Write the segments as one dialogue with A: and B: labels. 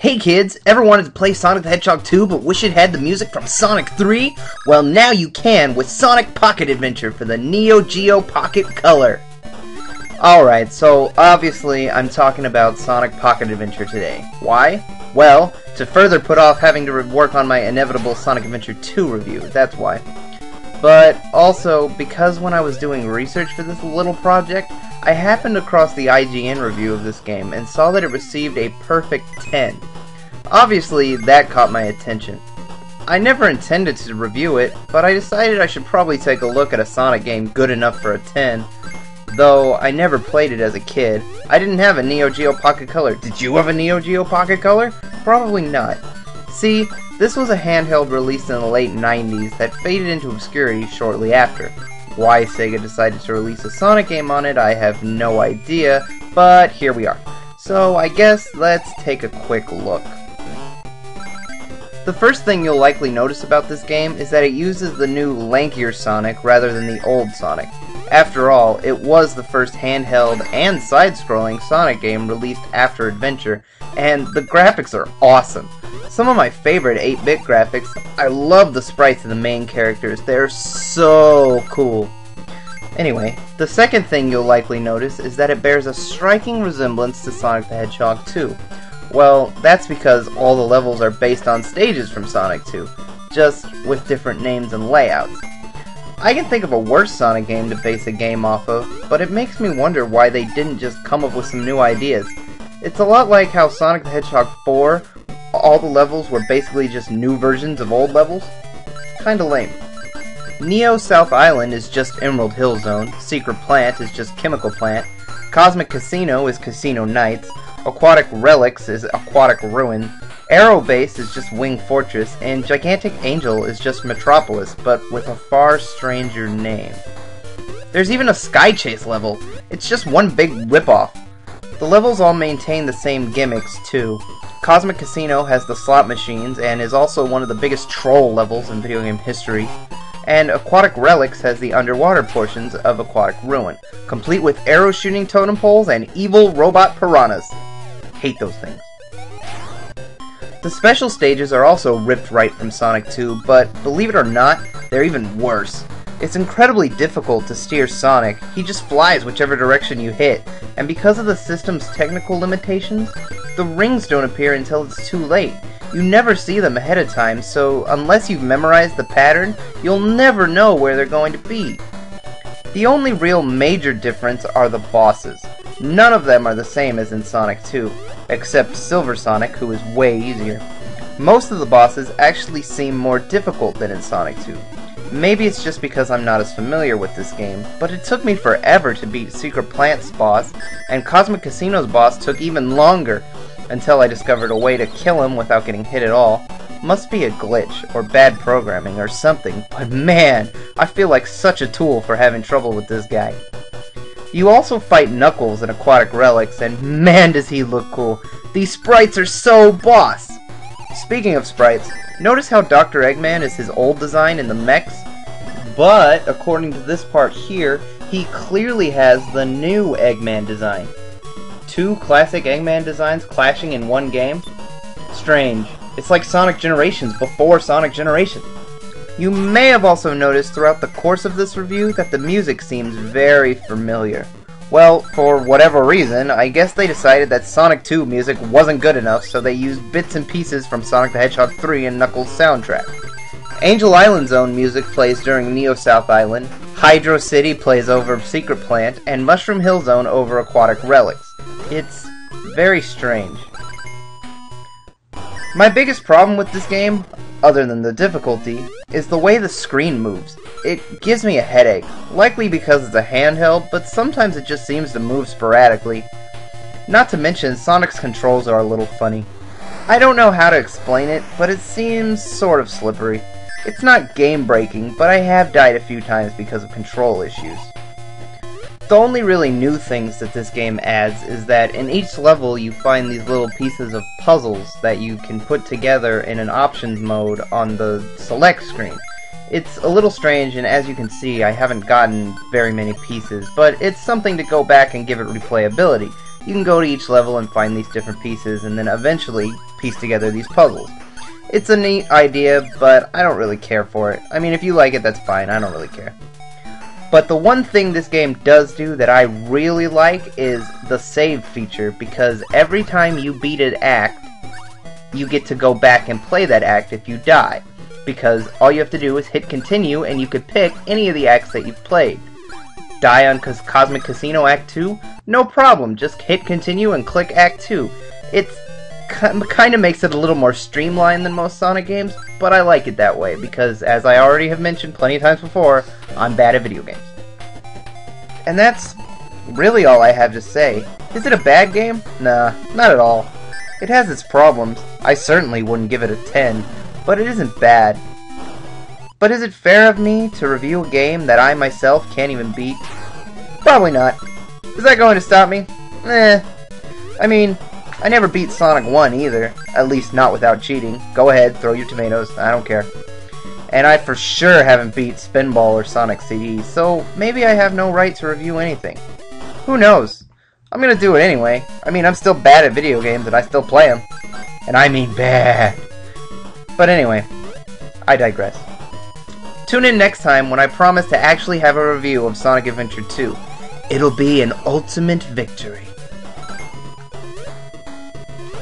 A: Hey kids, ever wanted to play Sonic the Hedgehog 2 but wish it had the music from Sonic 3? Well, now you can with Sonic Pocket Adventure for the Neo Geo Pocket Color. Alright, so obviously I'm talking about Sonic Pocket Adventure today. Why? Well, to further put off having to work on my inevitable Sonic Adventure 2 review, that's why. But also, because when I was doing research for this little project, I happened across the IGN review of this game and saw that it received a perfect 10. Obviously, that caught my attention. I never intended to review it, but I decided I should probably take a look at a Sonic game good enough for a 10. Though I never played it as a kid. I didn't have a Neo Geo Pocket Color. Did you have a Neo Geo Pocket Color? Probably not. See, this was a handheld released in the late 90s that faded into obscurity shortly after. Why Sega decided to release a Sonic game on it, I have no idea, but here we are. So I guess let's take a quick look. The first thing you'll likely notice about this game is that it uses the new lankier Sonic rather than the old Sonic. After all, it was the first handheld and side-scrolling Sonic game released after Adventure, and the graphics are awesome. Some of my favorite 8-bit graphics. I love the sprites of the main characters. They're so cool. Anyway, the second thing you'll likely notice is that it bears a striking resemblance to Sonic the Hedgehog 2. Well, that's because all the levels are based on stages from Sonic 2, just with different names and layouts. I can think of a worse Sonic game to base a game off of, but it makes me wonder why they didn't just come up with some new ideas. It's a lot like how Sonic the Hedgehog 4, all the levels were basically just new versions of old levels. Kinda lame. Neo South Island is just Emerald Hill Zone, Secret Plant is just Chemical Plant, Cosmic Casino is Casino Nights, Aquatic Relics is Aquatic Ruin, Aero Base is just Wing Fortress, and Gigantic Angel is just Metropolis, but with a far stranger name. There's even a Sky Chase level. It's just one big ripoff. The levels all maintain the same gimmicks, too. Cosmic Casino has the slot machines and is also one of the biggest troll levels in video game history. And Aquatic Relics has the underwater portions of Aquatic Ruin, complete with arrow shooting totem poles and evil robot piranhas. Hate those things. The special stages are also ripped right from Sonic 2, but believe it or not, they're even worse. It's incredibly difficult to steer Sonic. He just flies whichever direction you hit, and because of the system's technical limitations, the rings don't appear until it's too late. You never see them ahead of time, so unless you've memorized the pattern, you'll never know where they're going to be. The only real major difference are the bosses. None of them are the same as in Sonic 2, except Silver Sonic, who is way easier. Most of the bosses actually seem more difficult than in Sonic 2. Maybe it's just because I'm not as familiar with this game, but it took me forever to beat Secret Plant's boss, and Cosmic Casino's boss took even longer, until I discovered a way to kill him without getting hit at all. Must be a glitch, or bad programming, or something, but man, I feel like such a tool for having trouble with this guy. You also fight Knuckles in Aquatic Relics, and man does he look cool. These sprites are so boss! Speaking of sprites, notice how Dr. Eggman is his old design in the mechs? But, according to this part here, he clearly has the new Eggman design. Two classic Eggman designs clashing in one game? Strange. It's like Sonic Generations before Sonic Generations. You may have also noticed throughout the course of this review that the music seems very familiar. Well, for whatever reason, I guess they decided that Sonic 2 music wasn't good enough, so they used bits and pieces from Sonic the Hedgehog 3 and Knuckles' soundtrack. Angel Island Zone music plays during Neo South Island, Hydro City plays over Secret Plant, and Mushroom Hill Zone over Aquatic Relics. It's very strange. My biggest problem with this game, other than the difficulty, is the way the screen moves. It gives me a headache, likely because it's a handheld, but sometimes it just seems to move sporadically. Not to mention, Sonic's controls are a little funny. I don't know how to explain it, but it seems sort of slippery. It's not game-breaking, but I have died a few times because of control issues. The only really new things that this game adds is that in each level you find these little pieces of puzzles that you can put together in an options mode on the select screen. It's a little strange, and as you can see I haven't gotten very many pieces, but it's something to go back and give it replayability. you can go to each level and find these different pieces and then eventually piece together these puzzles. It's a neat idea, but I don't really care for it. I mean, if you like it, that's fine. I don't really care. But the one thing this game does do that I really like is the save feature, because every time you beat an act, you get to go back and play that act if you die. Because all you have to do is hit continue and you could pick any of the acts that you've played. Die on Cosmic Casino Act 2? No problem, just hit continue and click Act 2. It's kind of makes it a little more streamlined than most Sonic games, but I like it that way because, as I already have mentioned plenty of times before, I'm bad at video games. And that's really all I have to say. Is it a bad game? Nah, not at all. It has its problems. I certainly wouldn't give it a 10, but it isn't bad. But is it fair of me to review a game that I myself can't even beat? Probably not. Is that going to stop me? I mean, I never beat Sonic 1 either. At least not without cheating. Go ahead, throw your tomatoes. I don't care. And I for sure haven't beat Spinball or Sonic CD, so maybe I have no right to review anything. Who knows? I'm gonna do it anyway. I mean, I'm still bad at video games and I still play them. And I mean bad. But anyway, I digress. Tune in next time when I promise to actually have a review of Sonic Adventure 2. It'll be an ultimate victory.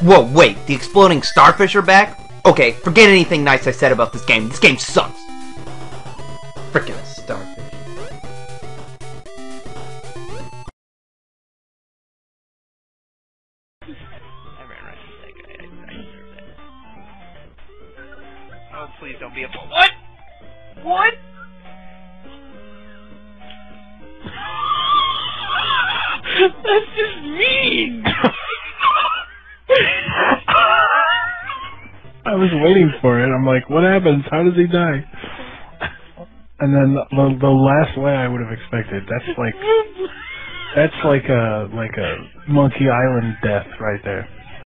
A: Whoa, wait, the exploding starfish are back? Okay, forget anything nice I said about this game. This game sucks. Frickin' starfish.
B: Oh, please don't be a fool. What? What? That's just mean!
C: I was waiting for it. I'm like, what happens? How does he die? And then the last way I would have expected. That's like a Monkey Island death right there.